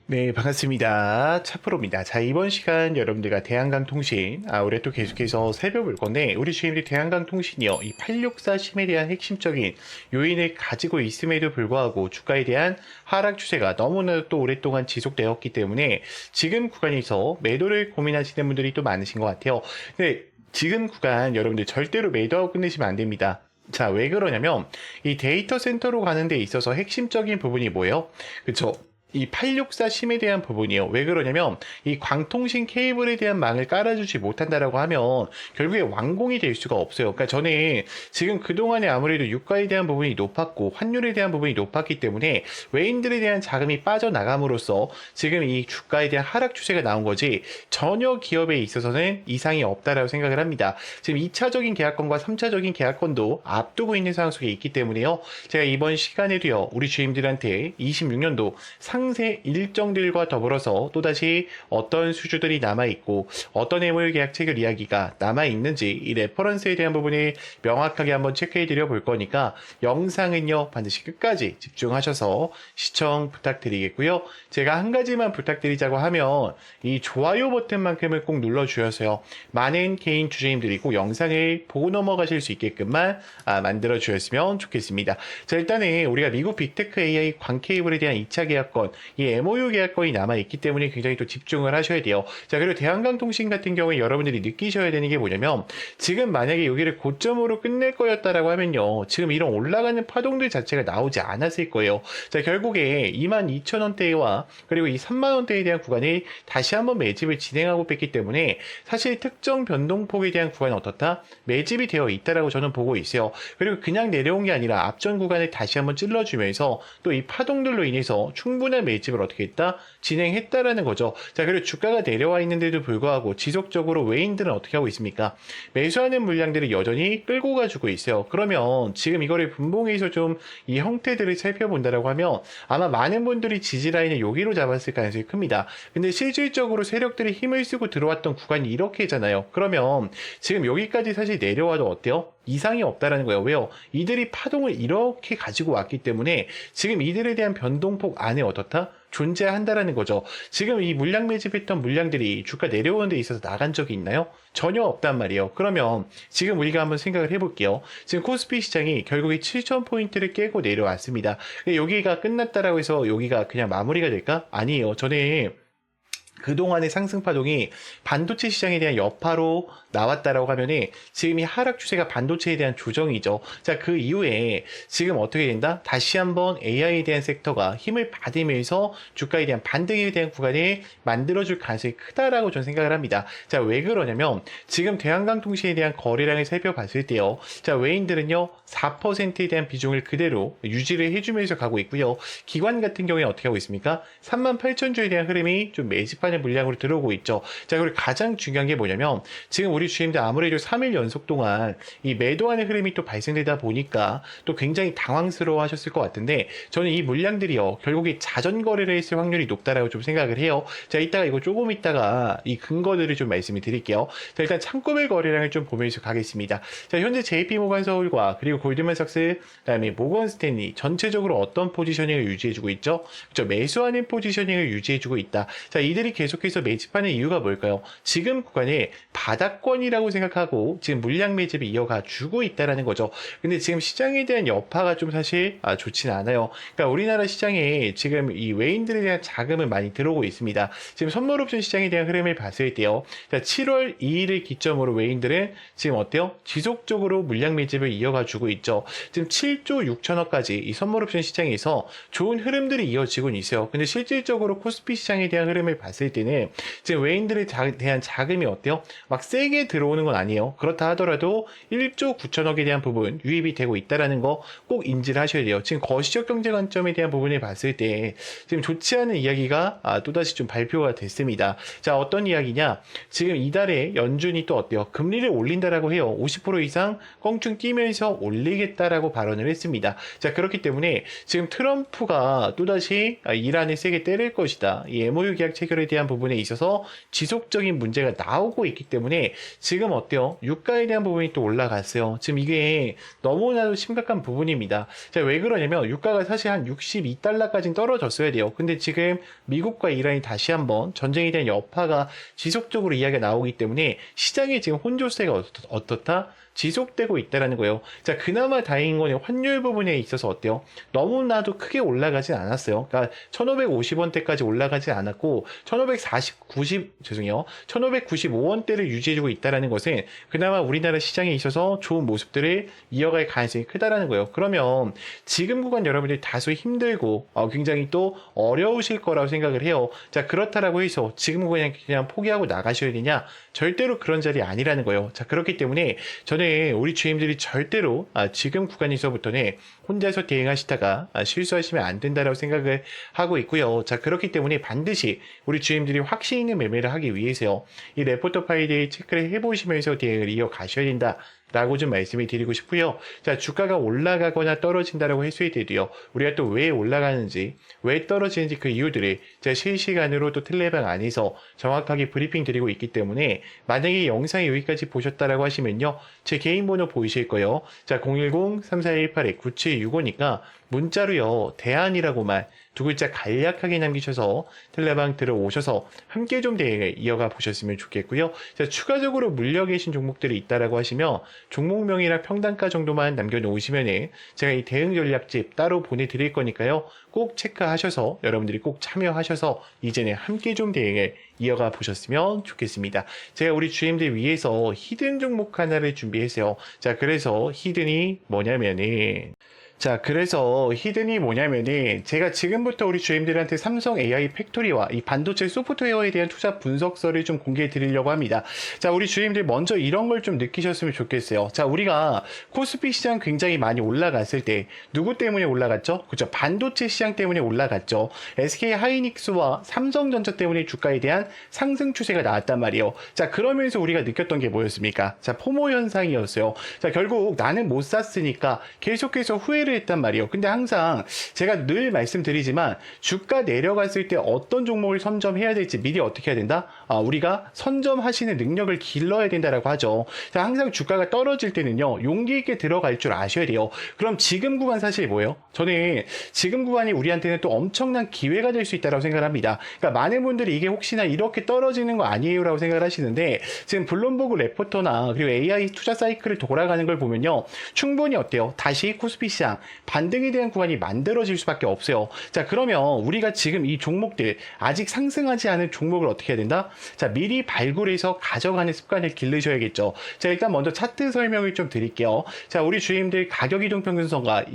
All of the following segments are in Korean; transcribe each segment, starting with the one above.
네, 반갑습니다. 차프로입니다. 자, 이번 시간 여러분들과 대한강통신, 올해 또 계속해서 살펴볼 건데, 우리 주임들 대한강통신이요, 이 864 심에 대한 핵심적인 요인을 가지고 있음에도 불구하고 주가에 대한 하락 추세가 너무나 또 오랫동안 지속되었기 때문에 지금 구간에서 매도를 고민하시는 분들이 또 많으신 것 같아요. 근데 지금 구간 여러분들 절대로 매도하고 끝내시면 안 됩니다. 자, 왜 그러냐면, 이 데이터 센터로 가는 데 있어서 핵심적인 부분이 뭐예요? 그쵸? 이 864 심에 대한 부분이요. 왜 그러냐면 이 광통신 케이블에 대한 망을 깔아주지 못한다라고 하면 결국에 완공이 될 수가 없어요. 그러니까 저는 지금 그동안에 아무래도 유가에 대한 부분이 높았고 환율에 대한 부분이 높았기 때문에 외인들에 대한 자금이 빠져나감으로써 지금 이 주가에 대한 하락 추세가 나온 거지 전혀 기업에 있어서는 이상이 없다라고 생각을 합니다. 지금 2차적인 계약권과 3차적인 계약권도 앞두고 있는 상황 속에 있기 때문에요. 제가 이번 시간에도요. 우리 주임들한테 26년도 상세 일정들과 더불어서 또다시 어떤 수주들이 남아있고 어떤 매물 계약 체결 이야기가 남아있는지 이 레퍼런스에 대한 부분을 명확하게 한번 체크해드려 볼 거니까 영상은요 반드시 끝까지 집중하셔서 시청 부탁드리겠고요. 제가 한 가지만 부탁드리자고 하면 이 좋아요 버튼만큼을 꼭 눌러주셔서요. 많은 개인 주주님들이 꼭 영상을 보고 넘어가실 수 있게끔만 만들어 주셨으면 좋겠습니다. 자, 일단은 우리가 미국 빅테크 AI 광케이블에 대한 2차 계약권 이 MOU 계약권이 남아있기 때문에 굉장히 또 집중을 하셔야 돼요. 자, 그리고 대한강통신 같은 경우에 여러분들이 느끼셔야 되는 게 뭐냐면 지금 만약에 여기를 고점으로 끝낼 거였다라고 하면요. 지금 이런 올라가는 파동들 자체가 나오지 않았을 거예요. 자, 결국에 22,000원대와 그리고 이 3만원대에 대한 구간이 다시 한번 매집을 진행하고 뺐기 때문에 사실 특정 변동폭에 대한 구간은 어떻다? 매집이 되어 있다라고 저는 보고 있어요. 그리고 그냥 내려온 게 아니라 앞전 구간을 다시 한번 찔러주면서 또 이 파동들로 인해서 충분한 매집을 어떻게 했다? 진행했다라는 거죠. 자, 그리고 주가가 내려와 있는데도 불구하고 지속적으로 외인들은 어떻게 하고 있습니까? 매수하는 물량들을 여전히 끌고 가지고 있어요. 그러면 지금 이거를 분봉에서 좀 이 형태들을 살펴본다라고 하면 아마 많은 분들이 지지라인을 여기로 잡았을 가능성이 큽니다. 근데 실질적으로 세력들이 힘을 쓰고 들어왔던 구간이 이렇게잖아요. 그러면 지금 여기까지 사실 내려와도 어때요? 이상이 없다라는 거예요. 왜요? 이들이 파동을 이렇게 가지고 왔기 때문에 지금 이들에 대한 변동폭 안에 어떻다? 존재한다라는 거죠. 지금 이 물량 매집했던 물량들이 주가 내려오는 데 있어서 나간 적이 있나요? 전혀 없단 말이에요. 그러면 지금 우리가 한번 생각을 해볼게요. 지금 코스피 시장이 결국에 7,000포인트를 깨고 내려왔습니다. 근데 여기가 끝났다라고 해서 여기가 그냥 마무리가 될까? 아니에요. 저는 그동안의 상승 파동이 반도체 시장에 대한 여파로 나왔다라고 하면은 지금 이 하락 추세가 반도체에 대한 조정이죠. 자, 그 이후에 지금 어떻게 된다? 다시 한번 AI에 대한 섹터가 힘을 받으면서 주가에 대한 반등에 대한 구간을 만들어줄 가능성이 크다라고 저는 생각을 합니다. 자, 왜 그러냐면 지금 대한강통신에 대한 거래량을 살펴봤을 때요. 자, 외인들은요 4%에 대한 비중을 그대로 유지를 해주면서 가고 있고요. 기관 같은 경우에 어떻게 하고 있습니까? 38,000주에 대한 흐름이 좀 매집하는 물량으로 들어오고 있죠. 자, 그리고 가장 중요한 게 뭐냐면 지금 우리 주임들 아무래도 3일 연속 동안 이 매도하는 흐름이 또 발생되다 보니까 또 굉장히 당황스러워 하셨을 것 같은데 저는 이 물량들이요 결국에 자전 거래를 했을 확률이 높다라고 좀 생각을 해요. 자, 이따가 이거 조금 있다가 이 근거들을 좀 말씀을 드릴게요. 자, 일단 창구별 거래량을 좀 보면서 가겠습니다. 자, 현재 JP모간 서울과 그리고 골드만삭스 그다음에 모건 스탠리 전체적으로 어떤 포지셔닝을 유지해주고 있죠? 그렇죠. 매수하는 포지셔닝을 유지해주고 있다. 자, 이들이 계속해서 매집하는 이유가 뭘까요? 지금 구간에 바닥권이라고 생각하고 지금 물량 매집을 이어가 주고 있다라는 거죠. 근데 지금 시장에 대한 여파가 좀 사실 좋지는 않아요. 그러니까 우리나라 시장에 지금 이 외인들에 대한 자금은 많이 들어오고 있습니다. 지금 선물 옵션 시장에 대한 흐름을 봤을 때요. 자, 7월 2일을 기점으로 외인들은 지금 어때요? 지속적으로 물량 매집을 이어가 주고 있죠. 지금 7조 6천억까지 이 선물 옵션 시장에서 좋은 흐름들이 이어지고 있어요. 근데 실질적으로 코스피 시장에 대한 흐름을 봤을 때는 지금 외인들에 대한 자금이 어때요? 막 세게 들어오는 건 아니에요. 그렇다 하더라도 1조 9천억에 대한 부분 유입이 되고 있다라는 거 꼭 인지를 하셔야 돼요. 지금 거시적 경제 관점에 대한 부분을 봤을 때 지금 좋지 않은 이야기가 또다시 좀 발표가 됐습니다. 자, 어떤 이야기냐? 지금 이달에 연준이 또 어때요? 금리를 올린다라고 해요. 50% 이상 껑충 뛰면서 올리겠다라고 발언을 했습니다. 자, 그렇기 때문에 지금 트럼프가 또다시 이란을 세게 때릴 것이다. 이 MOU 계약 체결에 대한 대한 부분에 있어서 지속적인 문제가 나오고 있기 때문에 지금 어때요? 유가에 대한 부분이 또 올라갔어요. 지금 이게 너무나도 심각한 부분입니다. 자, 왜 그러냐면 유가가 사실 한 62달러까지는 떨어졌어야 돼요. 근데 지금 미국과 이란이 다시 한번 전쟁에 대한 여파가 지속적으로 이야기가 나오기 때문에 시장에 지금 혼조세가 어떻다? 지속되고 있다라는 거예요. 자, 그나마 다행인 거는 환율 부분에 있어서 어때요? 너무나도 크게 올라가진 않았어요. 그러니까 1,550원대까지 올라가지 않았고 1,595원대를 유지해주고 있다라는 것은 그나마 우리나라 시장에 있어서 좋은 모습들을 이어갈 가능성이 크다라는 거예요. 그러면 지금 구간 여러분들이 다소 힘들고 굉장히 또 어려우실 거라고 생각을 해요. 자, 그렇다라고 해서 지금 그냥 포기하고 나가셔야 되냐? 절대로 그런 자리 아니라는 거예요. 자, 그렇기 때문에 저는 우리 주임들이 절대로 지금 구간에서부터는 혼자서 대응하시다가 실수하시면 안 된다라고 생각을 하고 있고요. 자, 그렇기 때문에 반드시 우리 주임들이 확신 있는 매매를 하기 위해서요. 이 레포터 파일을 체크를 해보시면서 대응을 이어가셔야 된다. 라고 좀 말씀을 드리고 싶고요. 자, 주가가 올라가거나 떨어진다라고 했을 때도요. 우리가 또 왜 올라가는지, 왜 떨어지는지 그 이유들을 제가 실시간으로 또 텔레방 안에서 정확하게 브리핑 드리고 있기 때문에 만약에 영상이 여기까지 보셨다라고 하시면요. 제 개인 번호 보이실 거예요. 자, 010-3418-9765니까 문자로요. 대안이라고만 두 글자 간략하게 남기셔서 텔레방 들어오셔서 함께 좀 대응을 이어가 보셨으면 좋겠고요. 자, 추가적으로 물려 계신 종목들이 있다라고 하시면 종목명이랑 평단가 정도만 남겨놓으시면은 제가 이 대응 전략집 따로 보내드릴 거니까요. 꼭 체크하셔서 여러분들이 꼭 참여하셔서 이제는 함께 좀 대응을 이어가 보셨으면 좋겠습니다. 제가 우리 주임들 위해서 히든 종목 하나를 준비했어요. 자, 그래서 히든이 뭐냐면은 제가 지금부터 우리 주임들한테 삼성 AI 팩토리와 이 반도체 소프트웨어에 대한 투자 분석서를 좀 공개해 드리려고 합니다. 자, 우리 주임들 먼저 이런 걸 좀 느끼셨으면 좋겠어요. 자, 우리가 코스피 시장 굉장히 많이 올라갔을 때 누구 때문에 올라갔죠? 그죠? 반도체 시장 때문에 올라갔죠. SK 하이닉스와 삼성전자 때문에 주가에 대한 상승 추세가 나왔단 말이에요. 자, 그러면서 우리가 느꼈던 게 뭐였습니까? 자, 포모 현상이었어요. 자, 결국 나는 못 샀으니까 계속해서 후회를 했단 말이에요. 근데 항상 제가 늘 말씀드리지만 주가 내려갔을 때 어떤 종목을 선점해야 될지 미리 어떻게 해야 된다? 우리가 선점하시는 능력을 길러야 된다라고 하죠. 자, 항상 주가가 떨어질 때는요. 용기 있게 들어갈 줄 아셔야 돼요. 그럼 지금 구간 사실 뭐예요? 저는 지금 구간이 우리한테는 또 엄청난 기회가 될 수 있다고 생각을 합니다. 그러니까 많은 분들이 이게 혹시나 이렇게 떨어지는 거 아니에요? 라고 생각을 하시는데 지금 블룸버그 레포터나 그리고 AI 투자 사이클을 돌아가는 걸 보면요. 충분히 어때요? 다시 코스피 시장 반등에 대한 구간이 만들어질 수밖에 없어요. 자, 그러면 우리가 지금 이 종목들 아직 상승하지 않은 종목을 어떻게 해야 된다? 자, 미리 발굴해서 가져가는 습관을 기르셔야겠죠. 자, 일단 먼저 차트 설명을 좀 드릴게요. 자, 우리 주임들 가격 이동 평균선과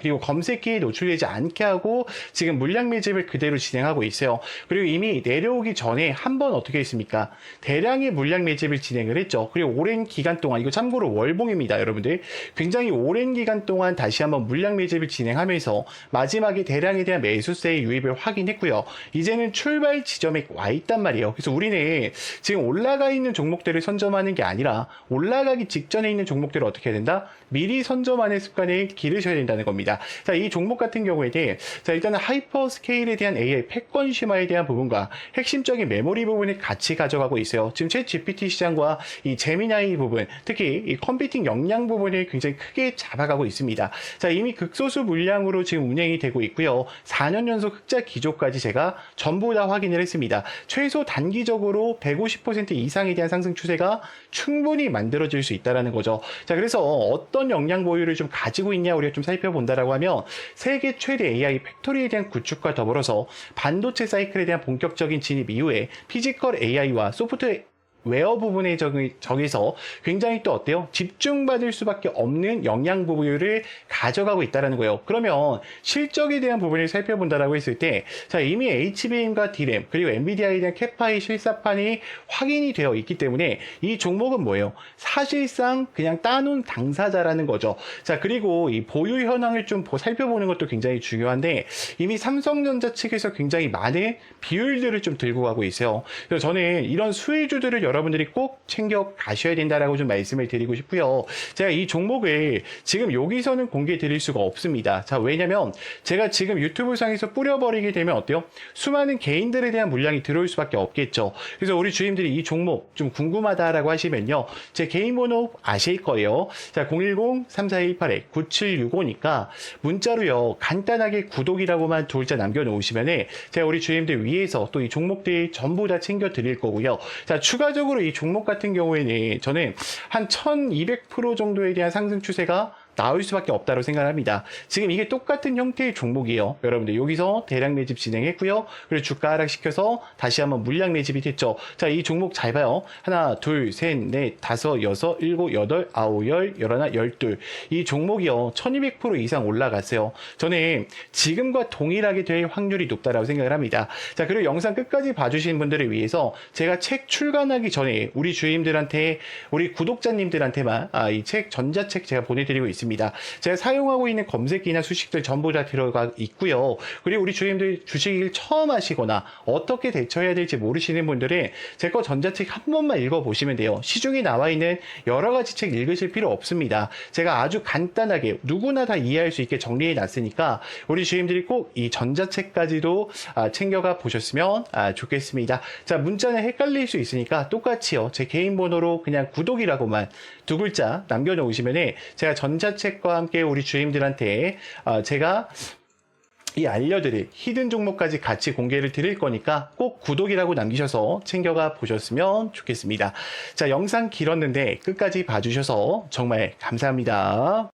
그리고 검색기에 노출되지 않게 하고 지금 물량 매집을 그대로 진행하고 있어요. 그리고 이미 내려오기 전에 한번 어떻게 했습니까? 대량의 물량 매집을 진행을 했죠. 그리고 오랜 기간 동안, 이거 참고로 월봉입니다, 여러분들. 굉장히 오랜 기간 동안 다시 한번 물량 매집을 진행하면서 마지막에 대량에 대한 매수세의 유입을 확인했고요. 이제는 출발 지점에 와 있단 말이에요. 그래서 우리는 지금 올라가 있는 종목들을 선점하는 게 아니라 올라가기 직전에 있는 종목들을 어떻게 해야 된다? 미리 선점하는 습관을 기르셔야 된다는 겁니다. 자, 이 종목 같은 경우에는 자, 일단은 하이퍼 스케일에 대한 AI 패권 심화에 대한 부분과 핵심적인 메모리 부분을 같이 가져가고 있어요. 지금 챗 GPT 시장과 이 제미나이 부분, 특히 이 컴퓨팅 역량 부분을 굉장히 크게 잡아가고 있습니다. 자, 이미 극소수 물량으로 지금 운행이 되고 있고요. 4년 연속 흑자 기조까지 제가 전부 다 확인을 했습니다. 최소 단기적으로 150% 이상에 대한 상승 추세가 충분히 만들어질 수 있다는 거죠. 자, 그래서 어떤 역량 보유를 좀 가지고 있냐 우리가 좀 살펴본다라고 하면 세계 최대 AI 팩토리에 대한 구축과 더불어서 반도체 사이클에 대한 본격적인 진입 이후에 피지컬 AI와 소프트웨어 웨어 부분에 저기서 굉장히 또 어때요? 집중받을 수밖에 없는 영양 보유를 가져가고 있다는 거예요. 그러면 실적에 대한 부분을 살펴본다라고 했을 때, 자, 이미 HBM과 D램, 그리고 엔비디아에 대한 캐파이 실사판이 확인이 되어 있기 때문에 이 종목은 뭐예요? 사실상 그냥 따놓은 당사자라는 거죠. 자, 그리고 이 보유 현황을 좀 살펴보는 것도 굉장히 중요한데, 이미 삼성전자 측에서 굉장히 많은 비율들을 좀 들고 가고 있어요. 그래서 저는 이런 수혜주들을 여러분들이 꼭 챙겨 가셔야 된다라고 좀 말씀을 드리고 싶고요. 제가 이 종목을 지금 여기서는 공개 드릴 수가 없습니다. 자, 왜냐면 제가 지금 유튜브 상에서 뿌려버리게 되면 어때요? 수많은 개인들에 대한 물량이 들어올 수밖에 없겠죠. 그래서 우리 주임들이 이 종목 좀 궁금하다라고 하시면요. 제 개인 번호 아실 거예요. 자, 010-3418-9765니까 문자로요. 간단하게 구독이라고만 두 글자 남겨놓으시면은 제가 우리 주임들 위해서 또 이 종목들 전부 다 챙겨 드릴 거고요. 자, 추가적으로 이 종목 같은 경우에는 저는 한 1200% 정도에 대한 상승 추세가 나올 수밖에 없다고 생각합니다. 지금 이게 똑같은 형태의 종목이에요. 여러분들 여기서 대량 매집 진행했고요. 그리고 주가 하락시켜서 다시 한번 물량 매집이 됐죠. 자, 이 종목 잘 봐요. 하나, 둘, 셋, 넷, 다섯, 여섯, 일곱, 여덟, 아홉, 열, 열하나, 열둘. 이 종목이요. 1200% 이상 올라갔어요. 저는 지금과 동일하게 될 확률이 높다라고 생각을 합니다. 자, 그리고 영상 끝까지 봐주신 분들을 위해서 제가 책 출간하기 전에 우리 주임들한테, 우리 구독자님들한테만 이 책, 전자책 제가 보내드리고 있습니다. 제가 사용하고 있는 검색기나 수식들 전부 다 들어가 있고요. 그리고 우리 주임들 주식을 처음 하시거나 어떻게 대처해야 될지 모르시는 분들은 제 거 전자책 한 번만 읽어보시면 돼요. 시중에 나와 있는 여러 가지 책 읽으실 필요 없습니다. 제가 아주 간단하게 누구나 다 이해할 수 있게 정리해 놨으니까 우리 주임들이 꼭 이 전자책까지도 챙겨가 보셨으면 좋겠습니다. 자, 문자는 헷갈릴 수 있으니까 똑같이요. 제 개인 번호로 그냥 구독이라고만 두 글자 남겨놓으시면 제가 전자책과 함께 우리 주임들한테 제가 이 알려드릴 히든 종목까지 같이 공개를 드릴 거니까 꼭 구독이라고 남기셔서 챙겨가 보셨으면 좋겠습니다. 자, 영상 길었는데 끝까지 봐주셔서 정말 감사합니다.